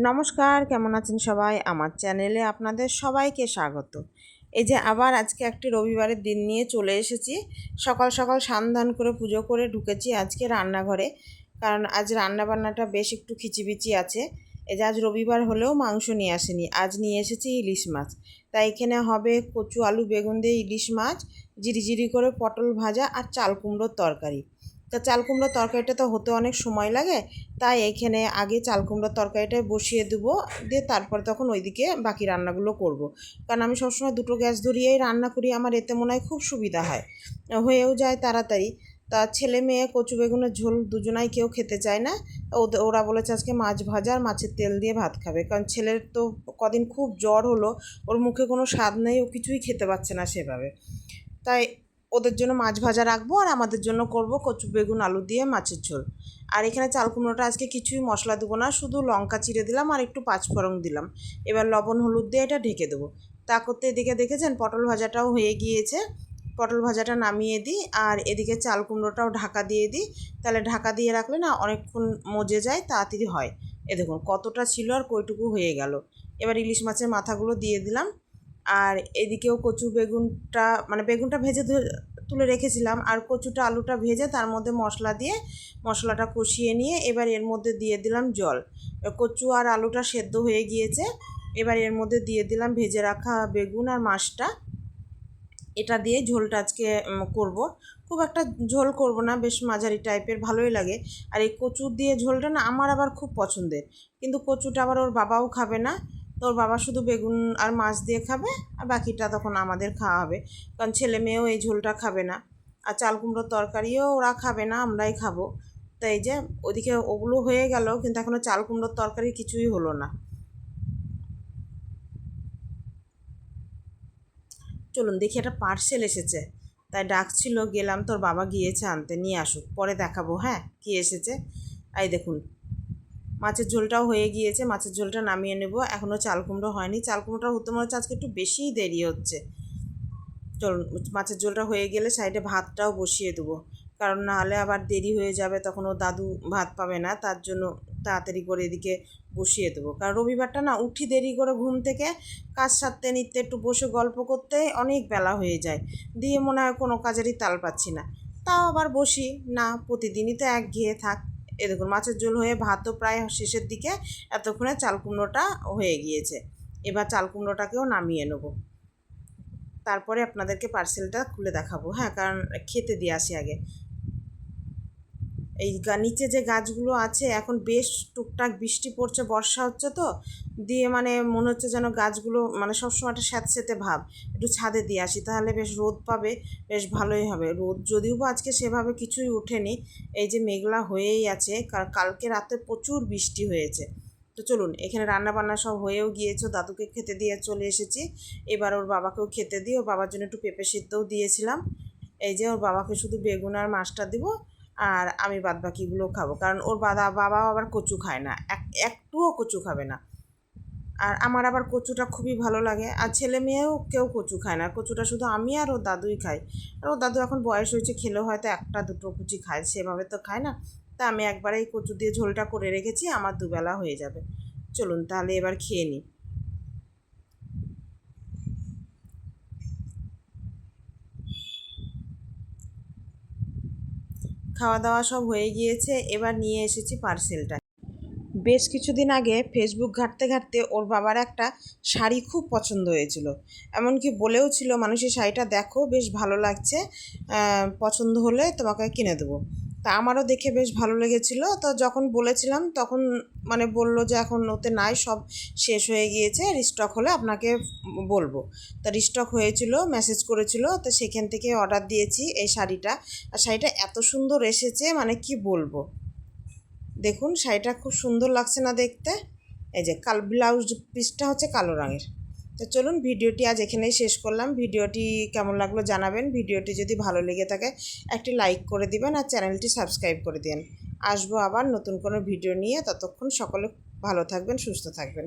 নমস্কার, কেমন আছেন সবাই? আমার চ্যানেলে আপনাদের সবাইকে স্বাগত। এই যে আবার আজকে একটি রবিবারের দিন নিয়ে চলে এসেছি। সকাল সকাল স্নান করে পুজো করে ঢুকেছি আজকে রান্নাঘরে, কারণ আজ রান্নাবান্নাটা বেশ একটু খিচিবিচি আছে। এই যে আজ রবিবার হলেও মাংস নিয়ে আসেনি, আজ নিয়ে এসেছি ইলিশ মাছ। তাই এখানে হবে কচু আলু বেগুন দিয়ে ইলিশ মাছ, জিরি করে পটল ভাজা আর চাল কুমড়োর তরকারি। তা চাল কুমড়োর তরকারিটা তো হতে অনেক সময় লাগে, তাই এখানে আগে চাল কুমড়োর তরকারিটা বসিয়ে দেবো, দিয়ে তারপর তখন ওইদিকে বাকি রান্নাগুলো করব। কারণ আমি সবসময় দুটো গ্যাস ধরিয়েই রান্না করি, আমার এতে মনে হয় খুব সুবিধা হয়, হয়েও যায় তাড়াতাড়ি। তা ছেলে মেয়ে কচু বেগুনের ঝোল দুজনাই কেউ খেতে চায় না। ওরা বলেছে আজকে মাছ ভাজা আর মাছের তেল দিয়ে ভাত খাবে, কারণ ছেলের তো কদিন খুব জ্বর হলো, ওর মুখে কোনো স্বাদ নেই, ও কিছুই খেতে পাচ্ছে না সেভাবে। তাই ওদের জন্য মাছ ভাজা রাখবো, আর আমাদের জন্য করব কচু বেগুন আলু দিয়ে মাছের ঝোল। আর এখানে চাল কুমড়োটা আজকে কিছুই মশলা দেবো না, শুধু লঙ্কা চিড়ে দিলাম আর একটু পাঁচফোড়ন দিলাম। এবার লবণ হলুদ দিয়ে এটা ঢেকে দেবো। তা করতে এদিকে দেখেছেন পটল ভাজাটাও হয়ে গিয়েছে। পটল ভাজাটা নামিয়ে দিই, আর এদিকে চাল কুমড়োটাও ঢাকা দিয়ে দিই। তাহলে ঢাকা দিয়ে রাখলে না অনেকক্ষণ মজে যায়, তাড়াতাড়ি হয়। এ দেখুন কতটা ছিল আর কইটুকু হয়ে গেল। এবার ইলিশ মাছের মাথাগুলো দিয়ে দিলাম। আর এদিকেও কচু বেগুনটা বেগুনটা ভেজে তুলে রেখেছিলাম, আর কচুটা আলুটা ভেজে তার মধ্যে মশলা দিয়ে মশলাটা কষিয়ে নিয়ে এবার এর মধ্যে দিয়ে দিলাম জল। কচু আর আলুটা সেদ্ধ হয়ে গিয়েছে, এবার এর মধ্যে দিয়ে দিলাম ভেজে রাখা বেগুন আর মাছটা। এটা দিয়ে ঝোলটা আজকে করব। খুব একটা ঝোল করব না, বেশ মাঝারি টাইপের ভালোই লাগে। আর এই কচুর দিয়ে ঝোলটা না আমার আবার খুব পছন্দের, কিন্তু কচুটা আবার ওর বাবাও খাবে না। তো ওর বাবা শুধু বেগুন আর মাছ দিয়ে খাবে, আর বাকিটা তখন আমাদের খাওয়া হবে, কারণ ছেলে মেয়েও এই ঝোলটা খাবে না। আর চাল কুমড়োর তরকারিও ওরা খাবে না, আমরাই খাবো। তো এই যে ওদিকে ওগুলো হয়ে গেল, কিন্তু এখনও চাল কুমড়োর তরকারি কিছুই হলো না। চলুন দেখি, একটা পার্সেল এসেছে, তাই ডাকছিল, গেলাম, তোর বাবা গিয়েছে আনতে, নিয়ে আসুক, পরে দেখাবো হ্যাঁ কি এসেছে। এই দেখুন মাছের ঝোলটাও হয়ে গিয়েছে, মাছের ঝোলটা নামিয়ে নেব। এখনও চাল কুমড়ো হয়নি, চাল কুমড়োটা হতে মনে হচ্ছে আজকে একটু বেশিই দেরি হচ্ছে। চলুন মাছের ঝোলটা হয়ে গেলে সাইডে ভাতটাও বসিয়ে দেবো, কারণ নাহলে আবার দেরি হয়ে যাবে, তখন ও দাদু ভাত পাবে না, তার জন্য তাড়াতাড়ি করে এদিকে বসিয়ে দেবো। কারণ রবিবারটা না উঠি দেরি করে ঘুম থেকে, কাজ সারতে নিতে একটু বসে গল্প করতে অনেক বেলা হয়ে যায়, দিয়ে মনে হয় কোনো কাজেরই তাল পাচ্ছি না। তাও আবার বসি না, প্রতিদিনই তো একঘেয়ে থাক। এ দেখুন মাছের ঝোল হয়ে ভাতও প্রায় শেষের দিকে, এতক্ষণে চাল কুমড়োটা হয়ে গিয়েছে। এবার চাল কুমড়োটাকেও নামিয়ে নেবো, তারপরে আপনাদেরকে পার্সেলটা খুলে দেখাবো হ্যাঁ, কারণ খেতে দিয়ে আসি আগে। এই নিচে যে গাছগুলো আছে এখন বেশ টুকটাক বৃষ্টি পড়ছে, বর্ষা হচ্ছে তো, দিয়ে মনে হচ্ছে যেন গাছগুলো সবসময় একটা স্যাঁতস্যাঁতে ভাব। একটু ছাদে দিয়ে আসি, তাহলে বেশ রোদ পাবে, বেশ ভালোই হবে। রোদ যদিও বা আজকে সেভাবে কিছুই ওঠেনি, এই যে মেঘলা হয়েই আছে, কালকে রাতে প্রচুর বৃষ্টি হয়েছে। তো চলুন, এখানে রান্না বান্না সব হয়েও গিয়েছে, দাদুকে খেতে দিয়ে চলে এসেছি। এবার ওর বাবাকেও খেতে দিয়ে, ওর বাবার জন্য একটু পেঁপে সিদ্ধও দিয়েছিলাম। এই যে ওর বাবাকে শুধু বেগুন আর মাছটা দিব, আর আমি বাদ বাকিগুলো খাবো, কারণ ওর বাবাও আবার কচু খায় না, একটুও কচু খাবে না। আর আমার আবার কচুটা খুবই ভালো লাগে, আর ছেলে মেয়েও কেউ কচু খায় না, কচুটা শুধু আমি আর ওর দাদুই খাই। আর ওর দাদু এখন বয়স হয়েছে, খেলেও হয়তো একটা দুটো কুচি খায়, সেভাবে তো খায় না। তা আমি একবারেই কচু দিয়ে ঝোলটা করে রেখেছি, আমার দুবেলা হয়ে যাবে। চলুন তাহলে এবার খেয়ে নিই। খাওয়া দাওয়া সব হয়ে গিয়েছে, এবার নিয়ে এসেছি পার্সেলটা। বেশ কিছুদিন আগে ফেসবুক ঘাঁটতে ঘাঁটতে ওর বাবার একটা শাড়ি খুব পছন্দ হয়েছিল, এমনকি বলেও ছিল মানুষের শাড়িটা দেখো বেশ ভালো লাগছে, পছন্দ হলে তোমাকে কিনে দেবো। তা আমারও দেখে বেশ ভালো লেগেছিল, তো যখন বলেছিলাম তখন বললো যে এখন ওতে নাই, সব শেষ হয়ে গিয়েছে, রিস্টক হলে আপনাকে বলবো। তা রিস্টক হয়েছিল, মেসেজ করেছিল, তো সেখান থেকে অর্ডার দিয়েছি এই শাড়িটা। আর শাড়িটা এত সুন্দর এসেছে কি বলবো। দেখুন শাড়িটা খুব সুন্দর লাগছে না দেখতে। এই যে ব্লাউজ পিসটা হচ্ছে কালো রঙের। তো চলুন ভিডিওটি আজ এখানেই শেষ করলাম। ভিডিওটি কেমন লাগলো জানাবেন। ভিডিওটি যদি ভালো লেগে থাকে একটি লাইক করে দিবেন, আর চ্যানেলটি সাবস্ক্রাইব করে দিন। আসবো আবার নতুন কোনো ভিডিও নিয়ে, ততক্ষণ সকলে ভালো থাকবেন, সুস্থ থাকবেন।